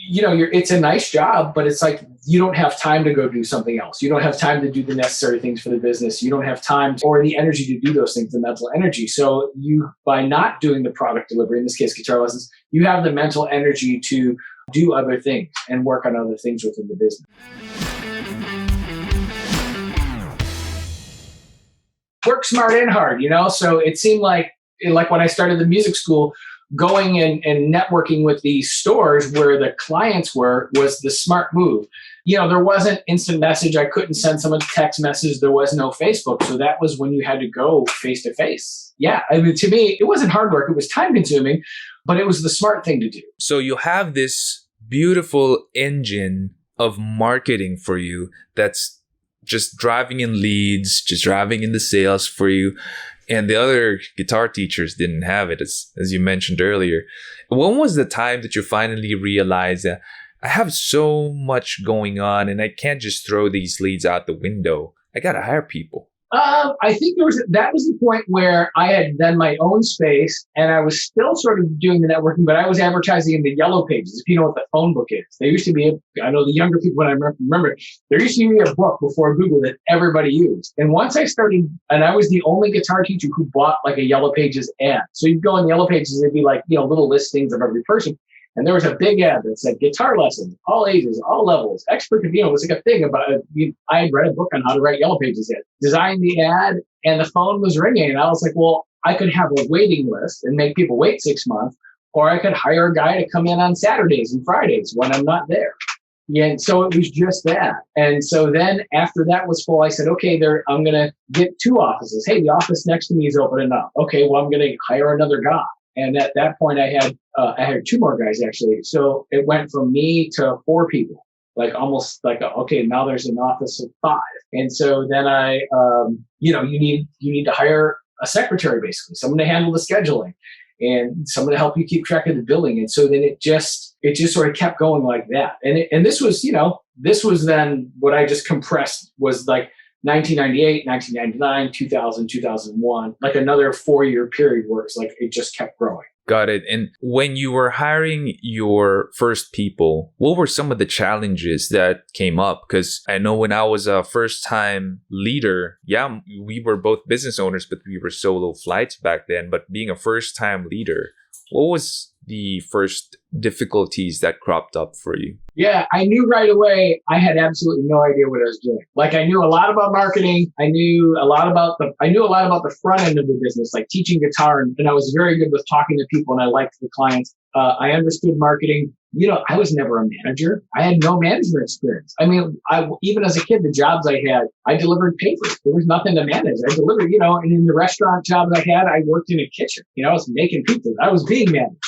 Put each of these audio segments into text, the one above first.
it's a nice job, but it's like you don't have time to go do something else. You don't have time to do the necessary things for the business. You don't have time or the energy to do those things, the mental energy. So by not doing the product delivery, in this case, guitar lessons, you have the mental energy to do other things and work on other things within the business. Work smart and hard, So it seemed like when I started the music school, going and networking with these stores where the clients was the smart move. There wasn't instant message. I couldn't send someone a text message. There was no Facebook. So that was when you had to go face to face. Yeah. I mean, to me, it wasn't hard work. It was time consuming, but it was the smart thing to do. So you have this beautiful engine of marketing for you that's just driving in leads, just driving in the sales for you. And the other guitar teachers didn't have it, as you mentioned earlier. When was the time that you finally realized that I have so much going on and I can't just throw these leads out the window? I got to hire people. I think that was the point where I had done my own space and I was still sort of doing the networking, but I was advertising in the yellow pages, if you know what the phone book is. There used to be, I know the younger people when I remember, there used to be a book before Google that everybody used. And once I started, and I was the only guitar teacher who bought like a yellow pages ad. So you'd go in the yellow pages, there'd be like, little listings of every person. And there was a big ad that said guitar lessons, all ages, all levels, expert. It was like a thing about it. I had read a book on how to write yellow pages ad, designed the ad, and the phone was ringing. And I was like, well, I could have a waiting list and make people wait 6 months, or I could hire a guy to come in on Saturdays and Fridays when I'm not there. Yeah, and so it was just that. And so then after that was full, I said, okay, I'm going to get 2 offices. Hey, the office next to me is opening up. Okay, well, I'm going to hire another guy. And at that point, I had 2 more guys actually. So it went from me to 4 people, like almost like, okay, now there's an office of 5. And so then you need to hire a secretary, basically, someone to handle the scheduling and someone to help you keep track of the billing. And so then it just sort of kept going like that. And this was then what I just compressed was like 1998, 1999, 2000, 2001, like another 4-year period where it's like it just kept growing. Got it. And when you were hiring your first people, what were some of the challenges that came up? Because I know when I was a first-time leader, we were both business owners, but we were solo flights back then. But being a first-time leader, what was the first difficulties that cropped up for you? Yeah, I knew right away I had absolutely no idea what I was doing. Like I knew a lot about marketing. I knew a lot about the front end of the business, like teaching guitar, and I was very good with talking to people and I liked the clients. I understood marketing. I was never a manager. I had no management experience. I mean, even as a kid, the jobs I had, I delivered papers. There was nothing to manage. I delivered, and in the restaurant jobs I had, I worked in a kitchen. I was making pizzas. I was being managed.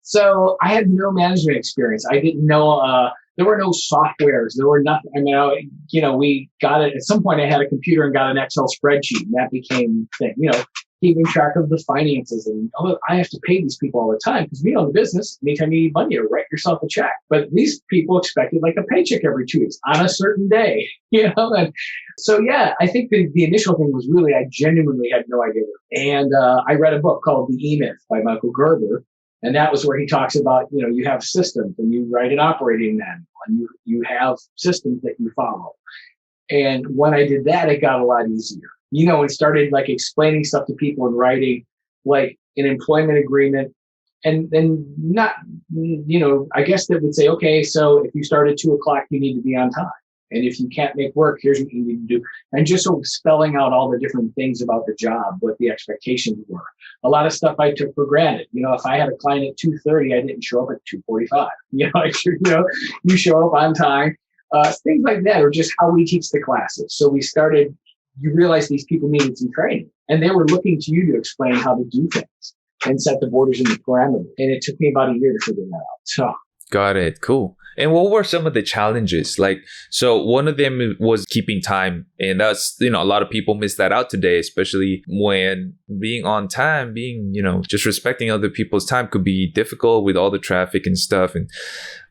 So I had no management experience. I didn't know, there were no softwares. There were nothing. I mean, we got it. At some point I had a computer and got an Excel spreadsheet and that became the thing, keeping track of the finances. And I have to pay these people all the time because in the business, anytime you need money, you write yourself a check. But these people expected like a paycheck every 2 weeks on a certain day, And so, I think the initial thing was really, I genuinely had no idea. And I read a book called The E-Myth by Michael Gerber. And that was where he talks about, you have systems and you write an operating manual and you have systems that you follow. And when I did that, it got a lot easier, and started like explaining stuff to people and writing like an employment agreement. And then not, I guess that would say, okay, so if you start at 2:00, you need to be on time. And if you can't make work, here's what you need to do. And just sort of spelling out all the different things about the job, what the expectations were. A lot of stuff I took for granted. If I had a client at 2:30, I didn't show up at 2:45. You show up on time. Things like that, or just how we teach the classes. So you realize these people needed some training. And they were looking to you to explain how to do things and set the borders and the parameters. And it took me about a year to figure that out. So. Got it. Cool. And what were some of the challenges? So one of them was keeping time. And that's, a lot of people miss that out today, especially when being on time, just respecting other people's time could be difficult with all the traffic and stuff. And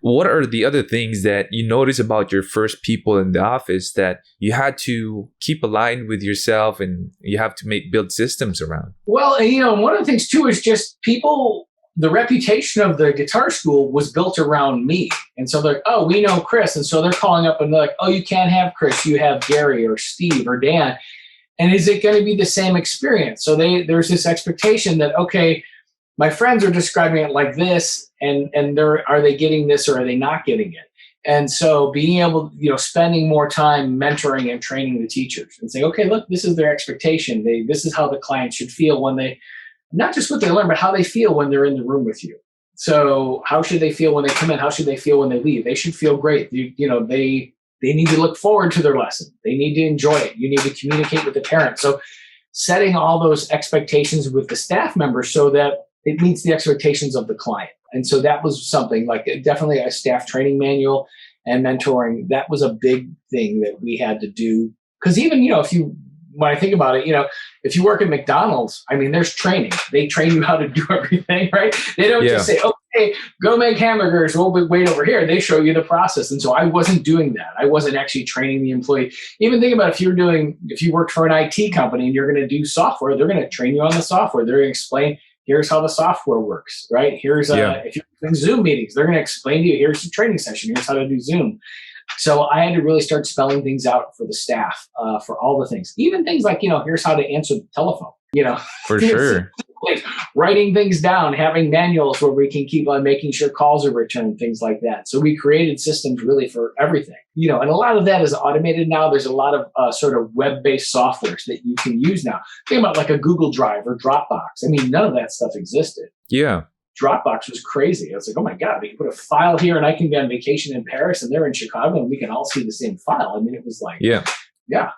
what are the other things that you notice about your first people in the office that you had to keep aligned with yourself and you have to build systems around? Well, one of the things too is just people the reputation of the guitar school was built around me. And so they're like, oh, we know Chris. And so they're calling up and they're like, oh, you can't have Chris. You have Gary or Steve or Dan. And is it going to be the same experience? So there's this expectation that, okay, my friends are describing it like this, and are they getting this or are they not getting it? And so being able, spending more time mentoring and training the teachers and saying, okay, look, this is their expectation. This is how the client should feel when they, not just what they learn, but how they feel when they're in the room with you. So how should they feel when they come in? How should they feel when they leave? They should feel great. They need to look forward to their lesson. They need to enjoy it. You need to communicate with the parents. So setting all those expectations with the staff members so that it meets the expectations of the client. And so that was something like definitely a staff training manual and mentoring. That was a big thing that we had to do. Because even, when I think about it, if you work at McDonald's, I mean, there's training. They train you how to do everything, right? They don't just say, okay, go make hamburgers. We'll wait over here. They show you the process. And so I wasn't doing that. I wasn't actually training the employee. Even think about if you worked for an IT company and you're going to do software, they're going to train you on the software. They're going to explain, here's how the software works, right? If you're doing Zoom meetings, they're going to explain to you, here's the training session. Here's how to do Zoom. So I had to really start spelling things out for the staff, for all the things, even things like, here's how to answer the telephone, For sure. Writing things down, having manuals where we can keep on making sure calls are returned, things like that. So we created systems really for everything, and a lot of that is automated now. There's a lot of sort of web-based softwares that you can use now. Think about like a Google Drive or Dropbox. I mean, none of that stuff existed. Yeah. Dropbox was crazy. I was like, oh my God, we can put a file here and I can be on vacation in Paris and they're in Chicago and we can all see the same file. I mean, it was like, yeah.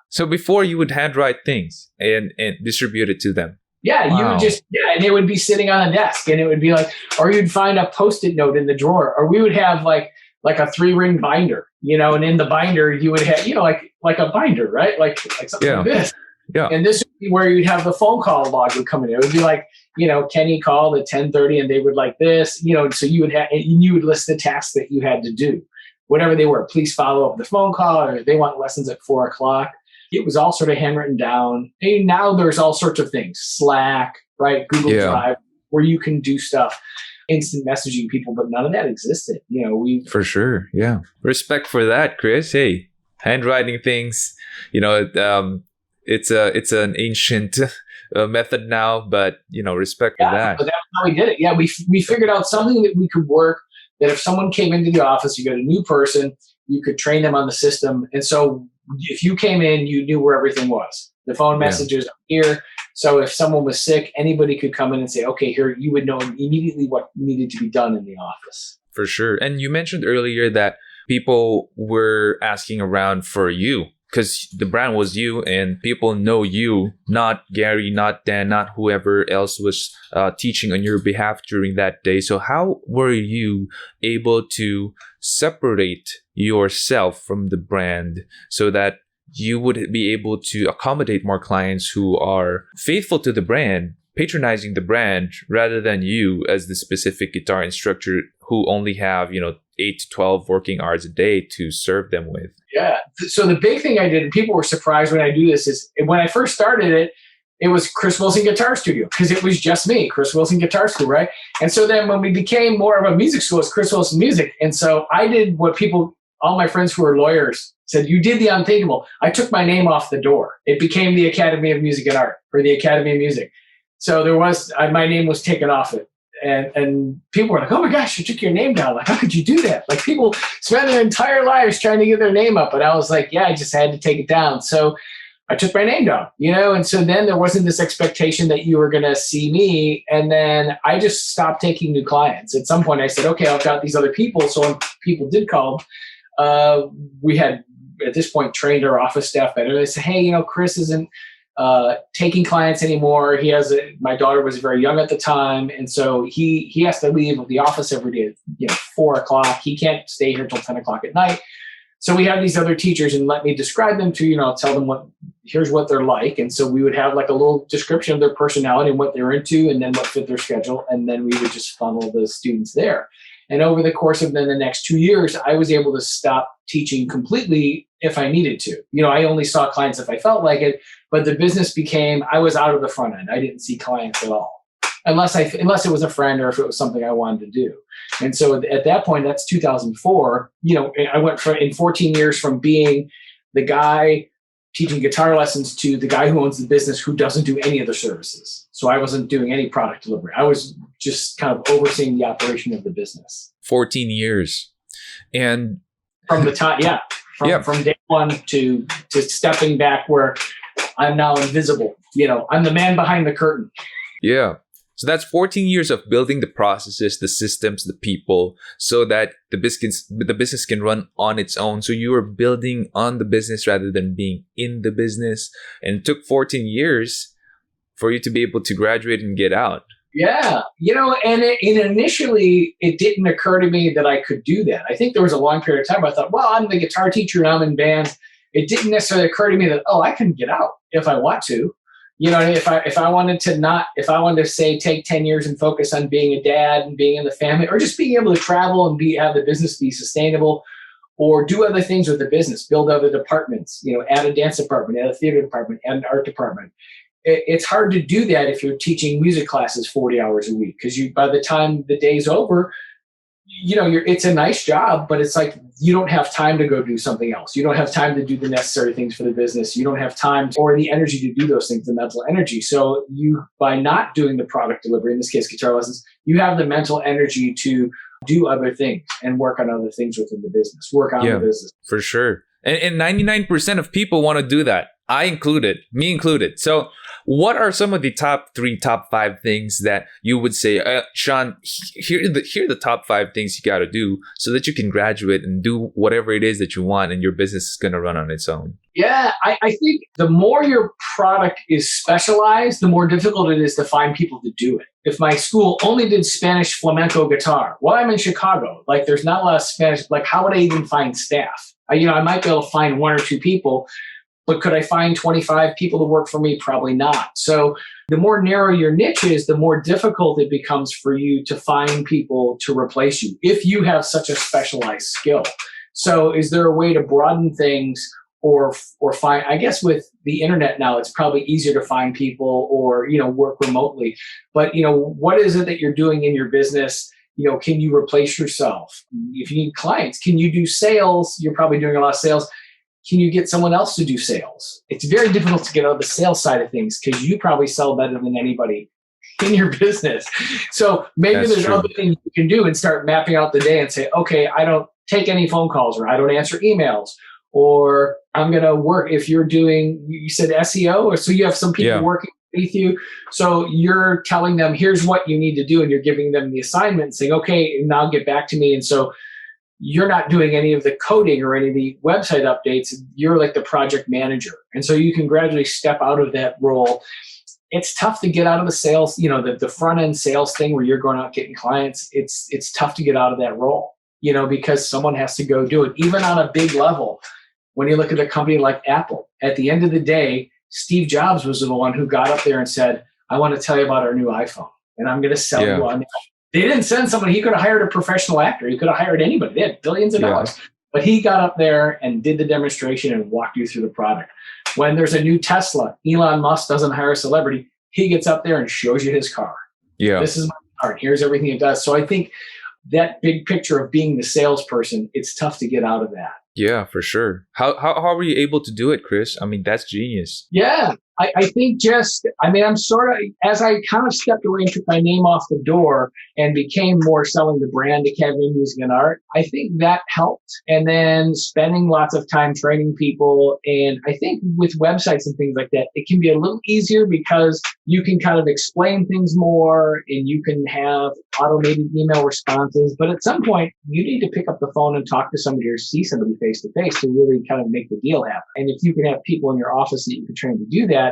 So before you would handwrite things and distribute it to them. Yeah, wow. You would and it would be sitting on a desk and it would be like, or you'd find a Post-it note in the drawer, or we would have like a 3-ring binder, and in the binder you would have, like a binder, right? Like something like this. Yeah. And this would be where you'd have the phone call log would come in. It would be like, Kenny called at 10:30 and they would like this, so you would list the tasks that you had to do, whatever they were. Please follow up with the phone call, or they want lessons at 4:00. It was all sort of handwritten down. And now there's all sorts of things, Slack, right? Google Drive, where you can do stuff, instant messaging people, but none of that existed. For sure. Yeah. Respect for that, Chris. Hey, handwriting things, it's an ancient method now, but respect for that. But that's how we did it. Yeah, we figured out something that we could work. That if someone came into the office, you got a new person, you could train them on the system. And so if you came in, you knew where everything was. The phone messages are here. So if someone was sick, anybody could come in and say, okay, here, you would know immediately what needed to be done in the office. For sure. And you mentioned earlier that people were asking around for you, because the brand was you and people know you, not Gary, not Dan, not whoever else was teaching on your behalf during that day. So how were you able to separate yourself from the brand so that you would be able to accommodate more clients who are faithful to the brand, patronizing the brand, rather than you as the specific guitar instructor who only have, 8 to 12 working hours a day to serve them with? Yeah. So the big thing I did, and people were surprised when I do this, is when I first started it, it was Chris Wilson Guitar Studio, because it was just me, Chris Wilson Guitar School, right? And so then when we became more of a music school, it's Chris Wilson Music. And so I did what all my friends who are lawyers said, you did the unthinkable. I took my name off the door. It became the Academy of Music and Art, or the Academy of Music. So my name was taken off it. And people were like, oh my gosh, you took your name down. Like, how could you do that? Like, people spend their entire lives trying to get their name up. And I was like, yeah, I just had to take it down. So I took my name down, and so then there wasn't this expectation that you were going to see me. And then I just stopped taking new clients. At some point I said, okay, I've got these other people. So when people did call, we had at this point trained our office staff better. They said, hey, Chris isn't taking clients anymore. My daughter was very young at the time. And so he has to leave the office every day at 4:00. He can't stay here till 10:00 at night. So we have these other teachers and let me describe them to, tell them here's what they're like. And so we would have like a little description of their personality and what they're into and then what fit their schedule. And then we would just funnel the students there. And over the course of then the next 2 years, I was able to stop teaching completely if I needed to. I only saw clients if I felt like it, but the business I was out of the front end. I didn't see clients at all. unless it was a friend or if it was something I wanted to do. And so at that point, that's 2004. I went in 14 years from being the guy teaching guitar lessons to the guy who owns the business who doesn't do any of the services. So I wasn't doing any product delivery. I was just kind of overseeing the operation of the business. 14 years. And from the time, from day one to stepping back where I'm now invisible. I'm the man behind the curtain. Yeah. So that's 14 years of building the processes, the systems, the people, so that the business can run on its own. So you are building on the business rather than being in the business. And it took 14 years for you to be able to graduate and get out. Yeah. And initially it didn't occur to me that I could do that. I think there was a long period of time where I thought, well, I'm the guitar teacher and I'm in bands. It didn't necessarily occur to me that, I can get out if I want to. If I wanted to say take 10 years and focus on being a dad and being in the family, or just being able to travel and have the business be sustainable, or do other things with the business, build other departments, add a dance department, add a theater department, add an art department. It's hard to do that if you're teaching music classes 40 hours a week, because by the time the day's over, it's a nice job, but it's like you don't have time to go do something else. You don't have time to do the necessary things for the business. You don't have time or the energy to do those things, the mental energy. So by not doing the product delivery, in this case, guitar lessons, you have the mental energy to do other things and work on other things within the business, work on the business. For sure. And 99% of people want to do that. Me included. So what are some of the top 5 things that you would say, Sean, here are the top 5 things you got to do so that you can graduate and do whatever it is that you want and your business is going to run on its own? Yeah, I think the more your product is specialized, the more difficult it is to find people to do it. If my school only did Spanish flamenco guitar, well, I'm in Chicago. Like, there's not a lot of Spanish. Like, how would I even find staff? I might be able to find 1 or 2 people, but could I find 25 people to work for me? Probably not. So the more narrow your niche is, the more difficult it becomes for you to find people to replace you if you have such a specialized skill. So is there a way to broaden things or find, I guess with the internet now, it's probably easier to find people or, work remotely. But, what is it that you're doing in your business? Can you replace yourself? If you need clients, can you do sales? You're probably doing a lot of sales. Can you get someone else to do sales? It's very difficult to get out of the sales side of things because you probably sell better than anybody in your business. So maybe there's other things you can do and start mapping out the day and say, okay, I don't take any phone calls, or I don't answer emails, or I'm going to work. If you're doing, you said SEO, or so you have some people working with you. So you're telling them, here's what you need to do. And you're giving them the assignment and saying, okay, now get back to me. And so you're not doing any of the coding or any of the website updates. You're like the project manager. And so you can gradually step out of that role. It's tough to get out of the sales, the front end sales thing where you're going out getting clients. It's tough to get out of that role, because someone has to go do it. Even on a big level, when you look at a company like Apple, at the end of the day, Steve Jobs was the one who got up there and said, I want to tell you about our new iPhone, and I'm going to sell you on it. They didn't send someone. He could have hired a professional actor. He could have hired anybody. They had billions of dollars. But he got up there and did the demonstration and walked you through the product. When there's a new Tesla, Elon Musk doesn't hire a celebrity. He gets up there and shows you his car. Yeah. This is my car. Here's everything it does. So I think that big picture of being the salesperson, it's tough to get out of that. Yeah, for sure. How were you able to do it, Chris? I mean, that's genius. Yeah. I think I'm sort of, as I kind of stepped away and took my name off the door and became more selling the brand Academy of Music and Art, I think that helped. And then spending lots of time training people. And I think with websites and things like that, it can be a little easier because you can kind of explain things more and you can have automated email responses. But at some point, you need to pick up the phone and talk to somebody or see somebody face to face to really kind of make the deal happen. And if you can have people in your office that you can train to do that,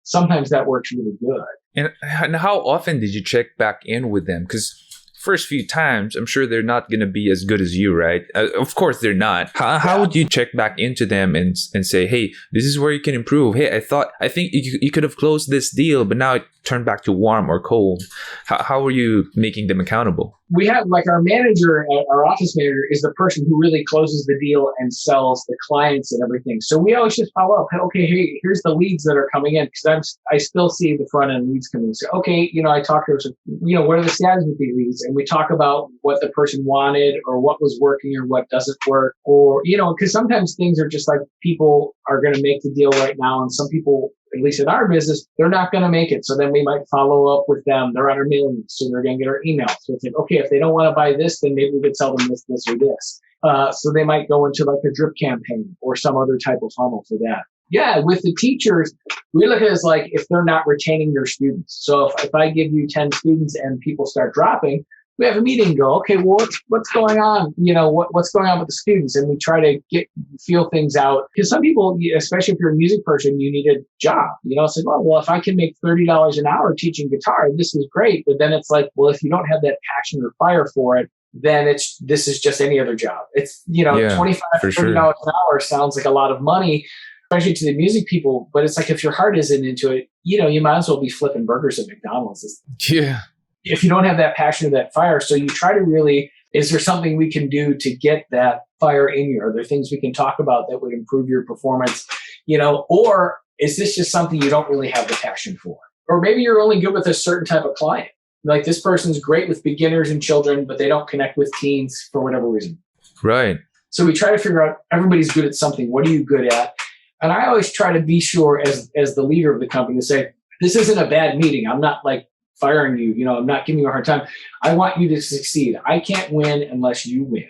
sometimes that works really good. And how often did you check back in with them? Because first few times, I'm sure they're not going to be as good as you, right? Of course, they're not. How would you check back into them and say, hey, this is where you can improve. Hey, I think you could have closed this deal, but now turn back to warm or cold? How are you making them accountable? We have like our manager, our office manager is the person who really closes the deal and sells the clients and everything. So we always just follow up. Okay, hey, here's the leads that are coming in, because I still see the front end leads coming in. So, okay, I talk to her. So, what are the status with these leads? And we talk about what the person wanted or what was working or what doesn't work, or, because sometimes things are just like people are going to make the deal right now. And some people, at least in our business, they're not going to make it. So then we might follow up with them. They're on our mailing list, so they're going to get our email. So it's like, okay, if they don't want to buy this, then maybe we could tell them this, this, or this. So they might go into like a drip campaign or some other type of funnel for that. Yeah, with the teachers, we look at it as like if they're not retaining their students. So if I give you 10 students and people start dropping, we have a meeting and go, okay, well, what's going on? What's going on with the students? And we try to feel things out. Because some people, especially if you're a music person, you need a job. It's like, well, if I can make $30 an hour teaching guitar, this is great. But then it's like, well, if you don't have that passion or fire for it, then this is just any other job. It's, $25, $30 an hour sounds like a lot of money, especially to the music people. But it's like, if your heart isn't into it, you might as well be flipping burgers at McDonald's. Yeah. If you don't have that passion or that fire. So you try to really, is there something we can do to get that fire in you? Are there things we can talk about that would improve your performance? Or is this just something you don't really have the passion for? Or maybe you're only good with a certain type of client. Like this person's great with beginners and children, but they don't connect with teens for whatever reason. Right. So we try to figure out, everybody's good at something. What are you good at? And I always try to be sure as the leader of the company to say, this isn't a bad meeting. I'm not like firing you, I'm not giving you a hard time. I want you to succeed. I can't win unless you win.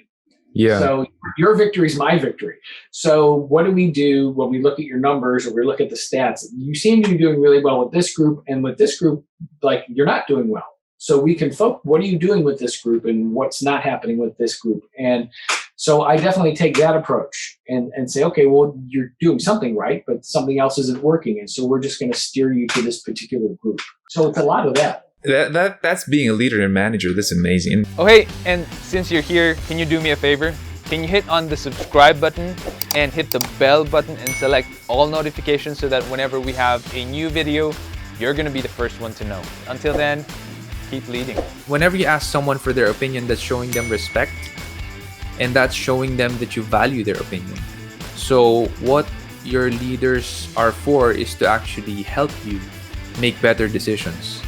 Yeah. So your victory is my victory. So what do we do when we look at your numbers or we look at the stats? You seem to be doing really well with this group, and with this group, like you're not doing well. So we can focus, what are you doing with this group and what's not happening with this group? And so I definitely take that approach and say, okay, well, you're doing something right, but something else isn't working. And so we're just going to steer you to this particular group. So it's a lot of that. That's being a leader and manager. That's amazing. Oh, hey, and since you're here, can you do me a favor? Can you hit on the subscribe button and hit the bell button and select all notifications so that whenever we have a new video, you're going to be the first one to know. Until then, keep leading. Whenever you ask someone for their opinion, that's showing them respect, and that's showing them that you value their opinion. So what your leaders are for is to actually help you make better decisions.